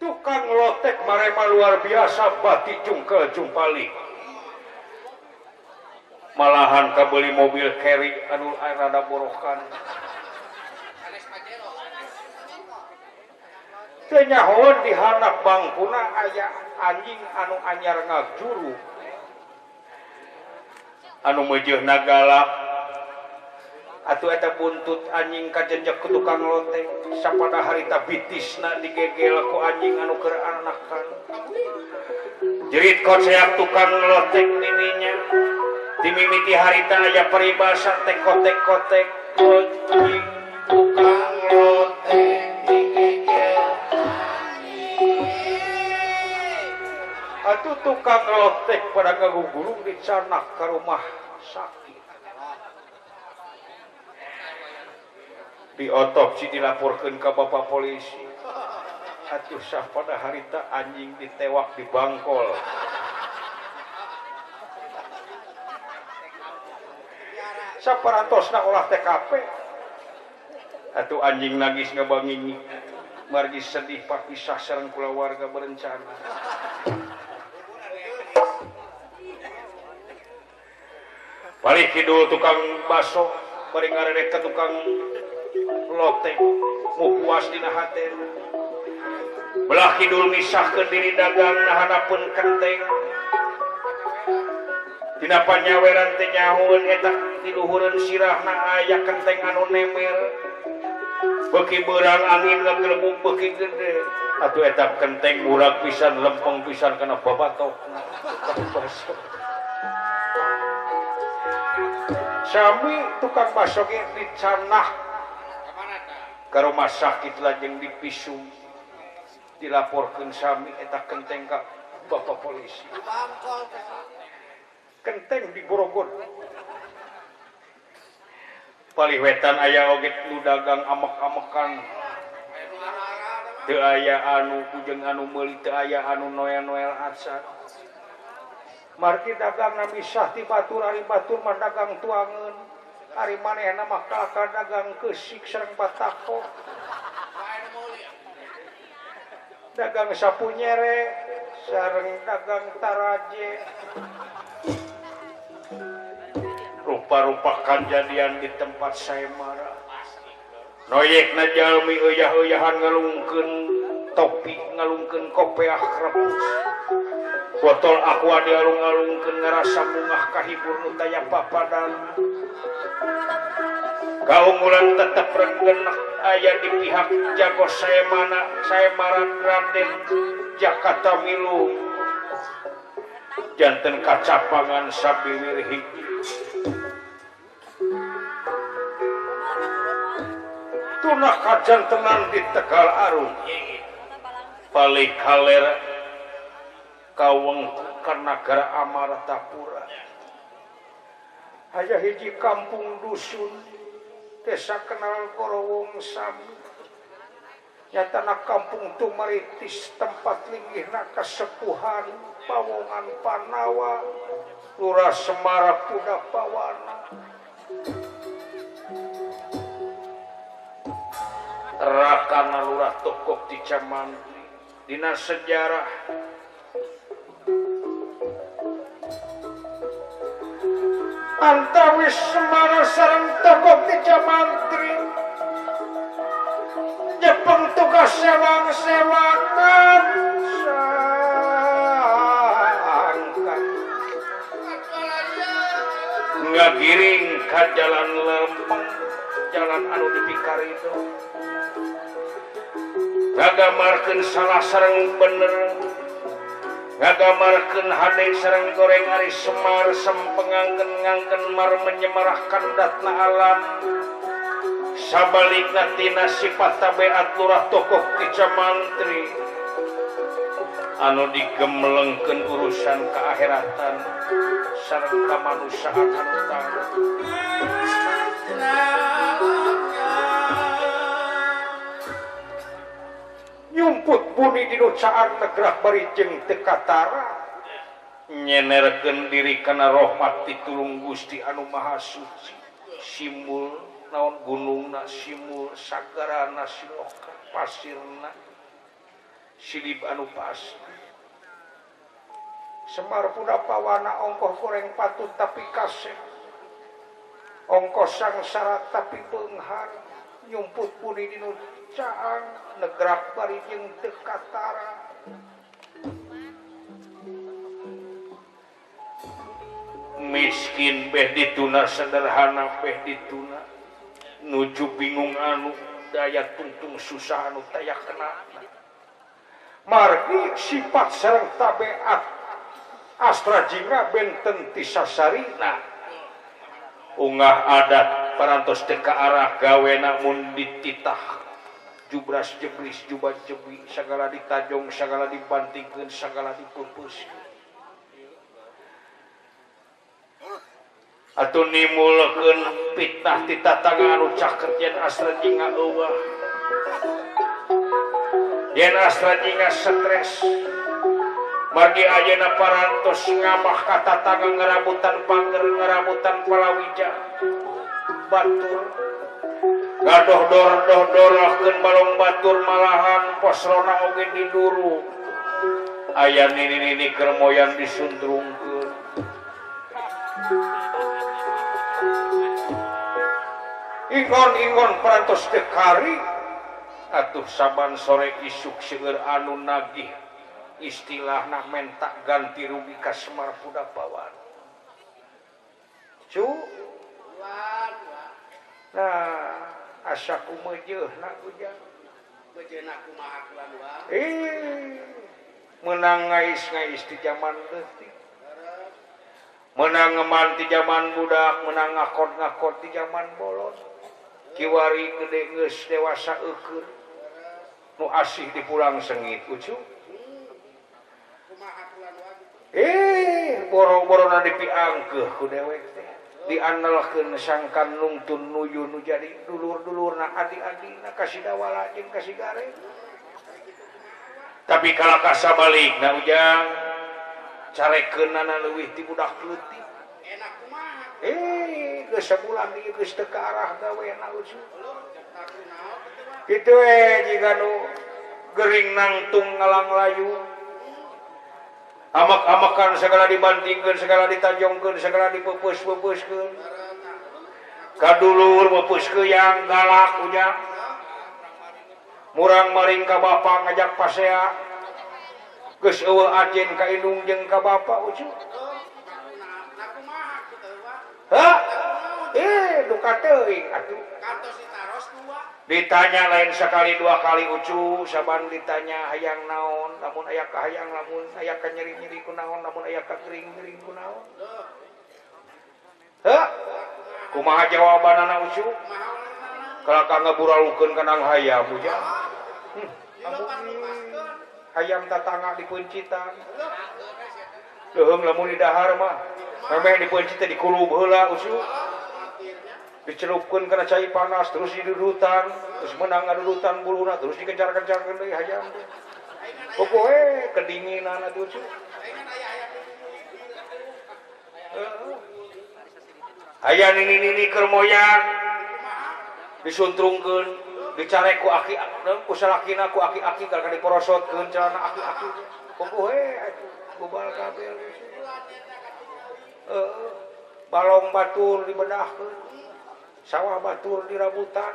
tukang lotek marema luar biasa bati jungkel jumpali malahan kabeli mobil carry anu rada borokan teu nyahoan di handap bangkuna aya anjing anu anyar ngajuru anu meujeun galak atuh eta buntut anjing kajenjek ku tukang lotek sapada harita bitisna digegel ku anjing anu keur anakan jerit koceak tukang lotek didinya dimimiti harita aya peribahasa tekotek-kotek anjing tukang lotek digegel atuh tukang lotek pada ngagugulung dicanak ka rumah sakit di otopsi dilaporkan ke bapak polisi atuh sah pada harita anjing ditewak di bangkol saparantosna olah TKP atuh anjing nagis ngabangini margi sedih papisah sareng kulawarga berencana balik kidul tukang baso bari ngarerek ke tukang lotek mu puas dina hate belah kidul misahkeun diri dagang nahanapeun kenteng dina panyaweran teh nyahoeun eta di luhureun sirahna aya kenteng anu nemer beuki beurang angin ngagelembung beuki gede atuh eta kenteng murag pisan lempeng pisan kana babatokna sami tukang baso ge dicanah ke rumah sakit lajeng dipisum dilaporkan sami eta kenteng ka bapak polisi kenteng di Borogon paliwetan aya oge nu dagang amek-amekan teu aya anu kujeng anu meuli teu aya anu noel-noel acan margi dagang na misah ti batur ari batur mah dagang tuangeun ari manehna mah kakak dagang keusik sareng batako dagang sapu nyere sareng dagang taraje rupa-rupa kanjadian di tempat saya marah noyekna jalmi euyah-euyahan ngalungkeun topi ngalungkeun kopeah rebus botol aqua dialung-alungkeun ngarasa mungah kahibur nu taya papadan kaunggulan tetap renggenak aya di pihak jago saya marat Raden Jakarta Milu janten kacapangan sabiwirhi tunah kajantenan di Tegal Arum balik kaler kaweng ka nagara Amartapura aya hiji kampung dusun desa kenal Gorowong Sami nyatana kampung tumaritis tempat linggihna kasepuhan pawongan Panawa Lurah Semara Pudapawana Rakana Lurah Tokok di Camantri dina sejarah antawis Semara sareng Tokok di Camantri nyepeng tugas sewang-sewangan sangkan ngagiring ka jalan lempeng jalan anu dipikari itu ngagamarkeun salah sareng bener ngagamarkeun hade sareng goreng ari Semar sempengangkeun ngangkeun mar menyemarahkan datna alam sabalikna tina sifat tabeat Lurah Tokok di Camantri anu digemlengkeun urusan keakhiratan sareng kamanusiaan anu tangguh nyumput buni di nucaan negerak barijeng tekatara nyenerkeun diri kana rahmat pitulung Gusti anu Maha Suci simbol naon gunungna simbol sagarana siloka pasirna silib anu pas Semar Puda Pawana ongkoh goreng patut tapi kasep ongkos sangsara tapi beunghar nyumput puni dinu caang negrak bari jeung teu katara miskin beh dituna sederhana beh dituna nuju bingung anu daya tungtung susah anu taya kena margi sifat sareng tabeat astra jingga benten ti sasarina ungah adat parantos teu ka arah gawe namun dititah jubras jebris jubah jebi sagala ditajong sagala dibantingkeun sagala dipeupuskeun atuh nimulkeun fitnah ti tatangga anu caket yen astra jingga eueuh yen astra jingga stres margi ayeuna parantos ngamah ka tatangga ngarabutan pangger ngarabutan palawija batur gadoh dorohkeun balong batur malahan posrona oge diduru aya nini-nini keur moyang disundrungkeun ingon-ingon parantos teu kari atuh saban sore isuk seueur anu nagih istilahna mentak ganti rugi ka Semar Puda Pawana cu nah asa kumejeuna ujang mejeuna kumaha kulan wa menang ngais-ngais di zaman leutik menang ngeman di zaman budak menang ngakod-ngakod di zaman bolon kiwari gede geus dewasa eukeun nu asih dipulang sengit ucu boro-borona dipiangkeuh ku dewek teh dianelkeun sangkan nungtun nuyu nu jadi dulur-dulurna adi-adina kasidawala jeung kasigare tapi kalau kasabalikna ujang carekeunana leuwih ti budak leutik enak kumaha geus sabulan ieu geus teu ka arah gawena ucu kitu we jiga nu gering nangtung ngalang layu amak-amakan segala dibantingkeun segala ditajongkeun segala dipeupus-peupuskeun kadulur meupuskeun yang galak ujang murang maring ka bapa ngajak pasea geus eueuh ajen ka indung jeung ka bapa ucu hah duka teuing atuh kantos ditaros dua ditanya lain sekali dua kali ucu saban ditanya hayang naon namun aya ka hayang lamun aya ka nyeri-nyeri kunaon namun aya ka gering-gering kunaon heh kumaha jawabanana ucu kalaka ngaburalukeun kana hayam ujang hayam tatangga dipuncitan leuheung lamun di dahar mah sampai dipuncit dikulub heula ucu dicelupkeun kana cai panas terus didudutan terus menang ngadudutan buluna terus dikejar-kejarkeun deui hayam teh pokoe kedinginan atuh cu aya nini-nini keur moyang disuntrungkeun dicarek ku aki ku salakina ku aki-aki kalau diporosotkeun celana aki-aki pokoe gobal kabel balong batur dibedahkeun sawah batur dirabutan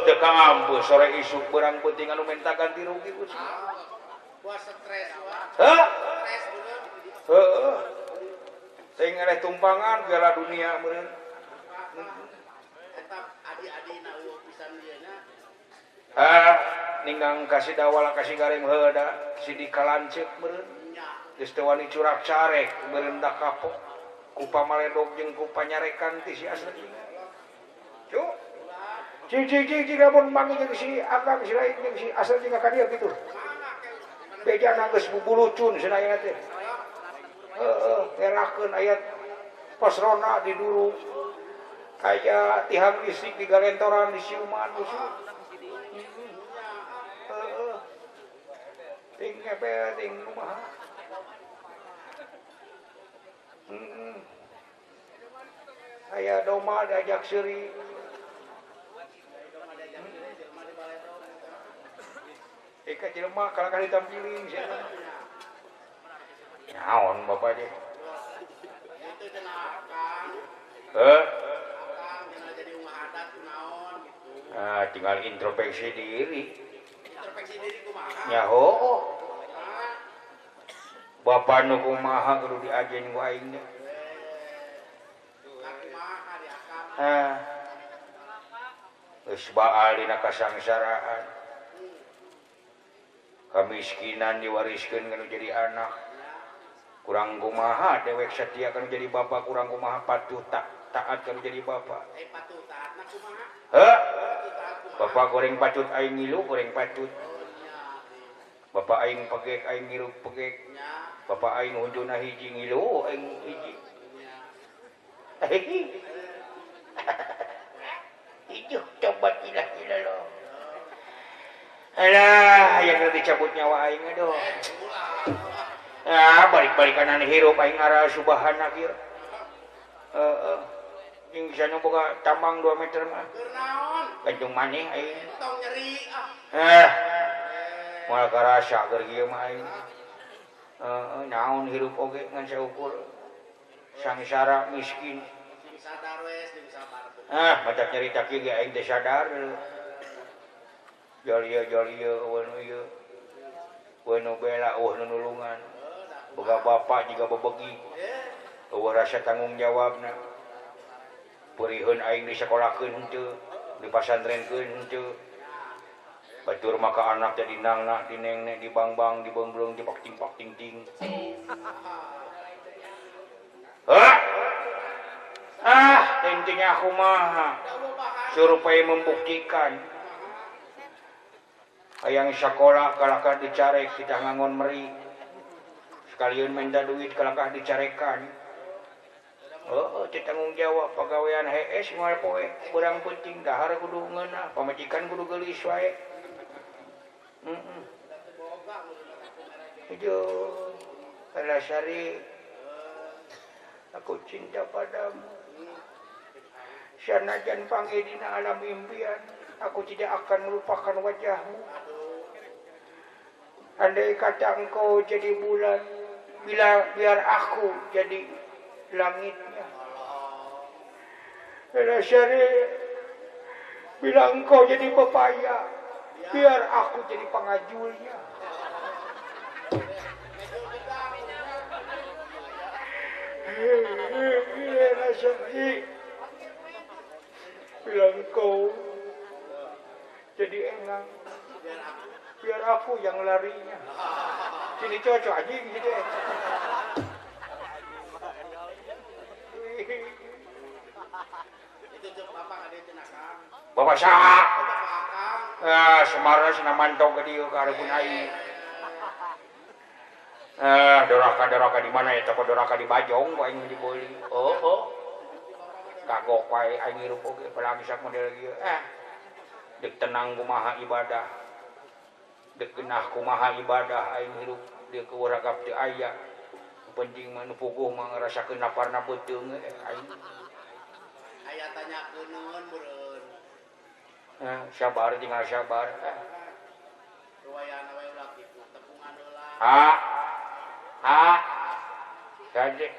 teu kaampuh sore isuk beurang penting anu menta ganti rugi ku puas stres heuh teuing eleh tumpangan Piala Dunia meureun eta adi-adina eueuh pisan ieu nya ninggang kasih dawala kasih gareng heuda sidi kalanceuk meureun geus teu wani curak carek meureun da kapok ku pamaledog jeung ku panyarekan ti si asli cu cing lamun mangi jeung si akang si lain jeung si asal jeung ka dieu kitu bejana geus bubulucun cenah teh terakeun aya posrona di duru aya tihang listrik di galentoran di siuman usul ting ngepel ting kumaha aya doma diajak seuri Eka jelema kala-kali tampilin sia. Naon Bapak teh? Itu cenah Kang. Heh. Kang cenah jadi umat adat kunaon gitu. Nah, tinggal introspeksi diri. Introspeksi diri kumaha? Ya ho. Bapak nu kumaha kudu diajen ku aing teh. Kumaha diakam. Geus baal dina kasangsaraan. Kamiskinan diwariskeun kanu jadi anak. Kurang kumaha dewek setia kanu jadi bapak, kurang kumaha patuh taat kanu jadi bapak. Patuh taatna kumaha? Heh. Bapak goreng patut aing ngilu, goreng patut. Bapak aing pegek, aing ngilu pegek. Bapak aing hunjuna hiji ngilu, aing hiji. Ijuh coba gila lo. Alah, yang udah dicabut nyawa aing aduh. Ah, balik-balikan hirup aing arah subahana kieu. Jeung sana boga tambang 2 meter mah. Keur naon? Ganjung maneh aing. Tong nyeri ah. Moal karasa keur kieu mah aing. Naon hirup oge ngan saukur. Sangsara miskin. Sing sadar wes jeung sabar. Macam nyarita kieu ge aing teh sadar. Jolia wenu ieu. Wenu bela nu nulungan. Boga bapak juga bebegi. Eueuh rasa tanggung jawabna. Peureun aing disekolakeun henteu, dipasantrenkeun henteu. Batur maka anak jadi nangna, dinengna, dibang-bang, dibonglong, dipak-ting-pak ting-ting. Intinya aku mah surupaya membuktikan hayang sekolah kalakah dicarek kita ngangon meri sekalian minta duit kalakah dicarekan. Tanggung jawab pegawaian HS moal poe urang penting dahar kudu ngeunah pamajikan kudu geulis wae. Ijo Kalasari aku cinta padamu. Sanajan panggil dina alam impian, aku tidak akan melupakan wajahmu. Andai kata engkau jadi bulan, biar aku jadi langitnya. Kalasari, bila engkau jadi pepaya, biar aku jadi pengajulnya. Kalasari, bilang kau jadi engang, biar aku yang larinya. Sini cocok aja gitu. Itu cek bapak ada cenah Kang. Bapak saha? Semara cenah mantau ke dieu ka hareupeun aing. Doraka di mana ya? Toko doraka di Bajong ku aing dibeli. Kagok wae aing hirup oge palagi sak model ieu. Deuk tenang kumaha ibadah. Deuk geunah kumaha ibadah aing hirup dieu ke waragap teu aya. Penting mah nu puguh mah ngarasakeun naparna beuteung aing. Aya tanyakeun nuhun beureun. Sabar tinggal sabar. Ruwayana we ulah kitu tepungan heula. Gade.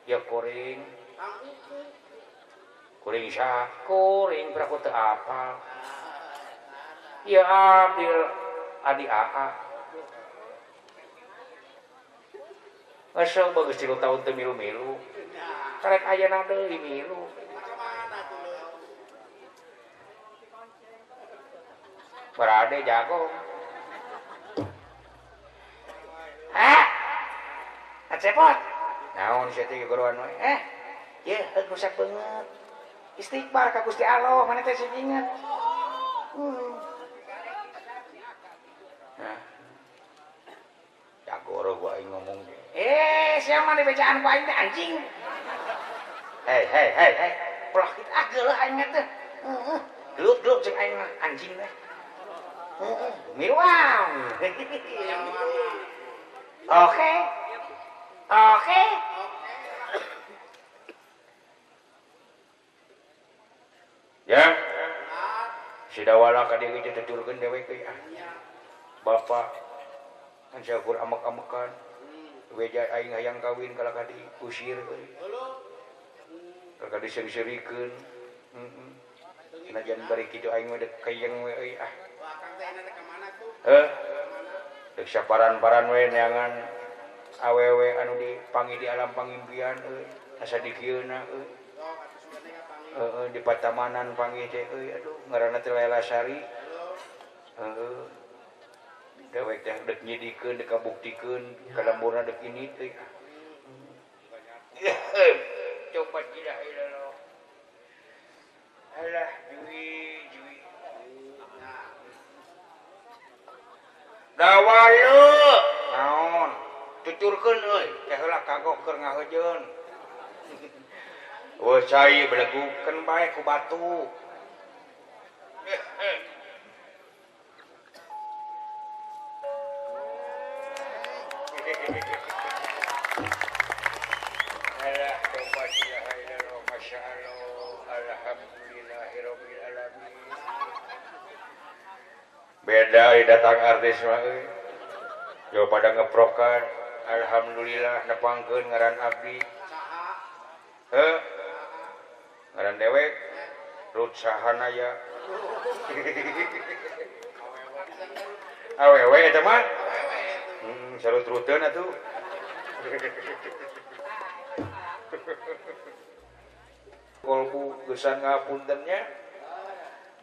Ya kuring. Kang Uku. Kuring saha? Kuring praku teu apal. Ya Abdil Adi AA. Asal bagus 3 tahun teu milu-milu. Karek ayeuna deui milu. Berade jago. Acepot. Naon sia teh guruan we? Ye, rusak banget. Istighfar ka Gusti Allah, mana teh sing inget. Jago gua aing ngomong. Siapa mah dibacaan ku aing teh anjing. Hei. Pulah kita geuleuh aing teh. Gelut jeung aing anjing teh. Miruang. Oke. Ya. Si dawala ka dieu teh tuturkeun dewek euy. bapak kan syukur amak-amakan beja aing hayang kawin kalau kadi usir euy kalau kadi seri-serikeun najan bari kitu aing mah dek kayeng we euy ah wah kang teh ada ke mana tuh dek saparan-paran we neangan awewe anu dipanggil di alam pangimpian euy asa dikieuna euy di Patamanan panggil teh euy aduh ngaranna teh Lela Sari dewek teh dek nyidikeun dek kabuktikeun kalamburna dek ini teh coba tidak ilah alah juwi dawayu naon tuturkeun euy teh heula kagok keur ngaheujeun wah cai belegukeun bae ku batu beda datang artis mah euy yo pada ngeprokan alhamdulillah nepangkeun ngaran abdi ngaran dewek Ruth Sahanaya awewe eta mah sarut-ruteun atuh kolbu gesan ngapuntennya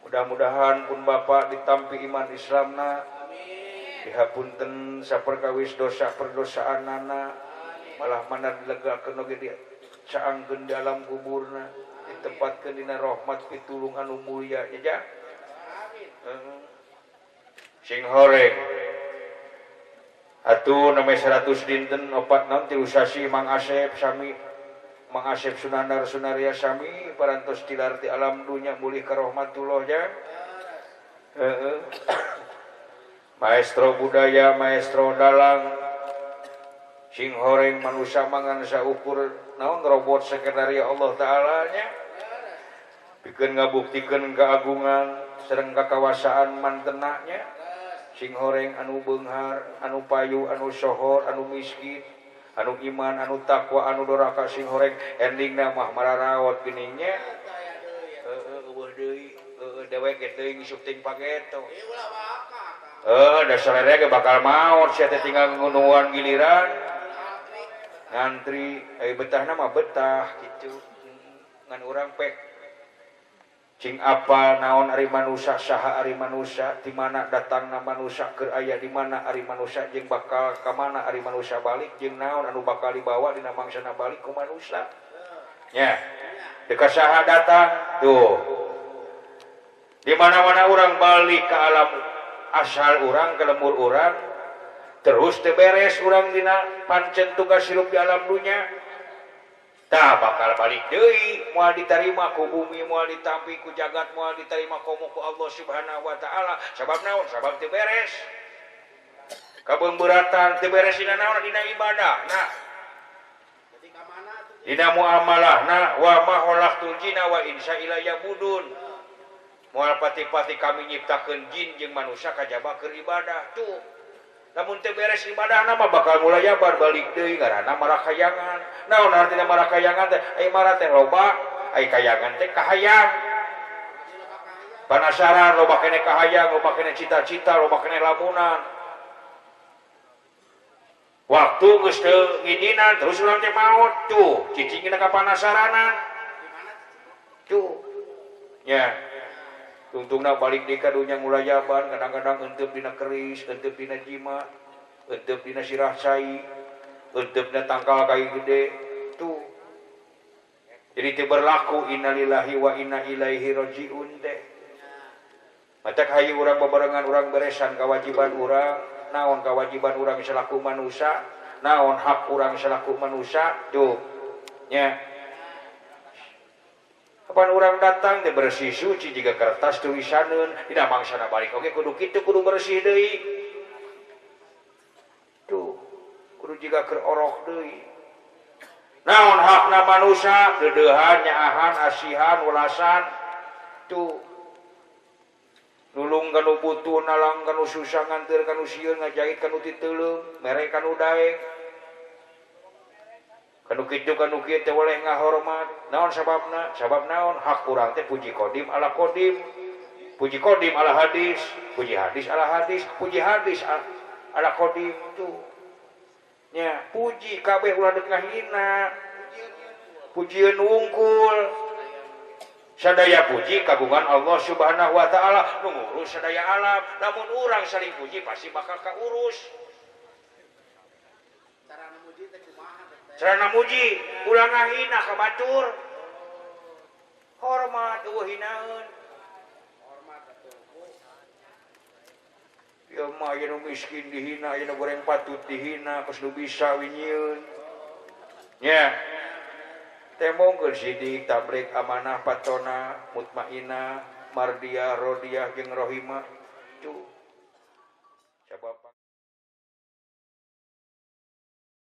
mudah-mudahan pun Bapak ditampi iman Islamna dihapunten saperkawis dosa perdosaanana malah mana dilegakeun oge dicaangkeun di alam kuburna ditempatkeun dina rahmat pitulung anu mulia nya sing horeng atuh name 100 dinten 4 naon 3 sasi Mang Asep sami Mang Asep Sunandar Sunaria sami parantos tilar ti alam dunya mulih ka rahmatullah ya maestro budaya maestro dalang sing horeng manusia mangan saukur naon robot sekretaria Allah taala nya pikeun ngabuktikeun keagungan sareng kakawasaan mantenanya sing horeng anu beunghar anu payu anu sohor anu miskin anu iman anu takwa anu doraka sing horeng endingna mah mararaot geuning nya eueuh deui dewek teh ngisuk ting pageto da salere ge bakal maot sia teh tinggal ngunuan giliran ngantri betahna mah betah kitu ngan urang pek cing apa naon ari manusia saha ari manusia di mana datangna manusia keur aya di mana ari manusia jeung bakal ka mana ari manusia balik jeung naon anu bakal dibawa dina mangsana balik ku manusia nya deuk saha datang tuh di mana-mana urang balik ka alam asal urang ka lemur urang terus teu beres urang dina pancen tugas hirup di alam dunya tah bakal balik deui moal ditarima ku bumi moal ditampi ku jagat moal ditarima ku Allah Subhanahu wa taala sabab naon sabab teu beres kabeungbeuratan teu beres dina naon dina ibadah nah dina muamalahna wa ma khalaqtul jinna wa insa illa ya'budun moal pati-pati kami nyiptakeun jin jeung manusia kajaba keur ibadah tuh lamun teu beres ibadahna mah bakal mulai jabar balik deui ngaranna marakayangan. Naon artina marakayangan teh? Ai mara teh loba, ai kayangan teh kahayang. Panasaran loba kene kahayang, loba kene cita-cita, loba kene lamunan. Waktu geus teu ngidinan terus urang teh maot tuh, cicingna kapanasaranan. Tuh. Nya. Tungtungna balik di kadunya mulai jaban kadang-kadang henteu dina keris henteu dina jima henteu dina sirah cai henteu dina tangkal kai gede tuh jadi teu berlaku innalillahi wa inna ilaihi rajiun teh matak hayu urang babarengan urang beresan kewajiban urang naon kewajiban urang selaku manusia naon hak urang selaku manusia tuh nya kapan urang datang teh bersih suci jiga kertas tulisaneun dina mangsana balik oge kudu kitu kudu bersih deui tuh kudu jiga keur orok deui naon hakna manusia deudeuhan nyaahan asihan welasan tuh nulung kanu butuh nalang kanu susah nganter kanu sieun ngajahit kanu titeulung mere kanu daek kanu kitu kanu kieu teh boleh ngahormat naon sababna sabab naon hak urang teh puji kodim ala kodim puji kodim ala hadis puji hadis ala hadis puji hadis ala kodim tuh nya puji kabeh ulah deuk ngahina pujian wungkul sadaya puji kagungan Allah Subhanahu wa taala nu ngurus sadaya alam namun urang saling puji pasti bakal kaurus Carana muji teh kumaha teh? sarana muji ulah ngahina ka batur hormat eueuh hinaeun Hormat atuh. ya mah aya nu miskin dihina aya nu goreng patut dihina geus nu bisa winyieun nya temongkeun sidik tablik amanah patona mutmainah mardiyah rodiyah jeung rohimah cu sabab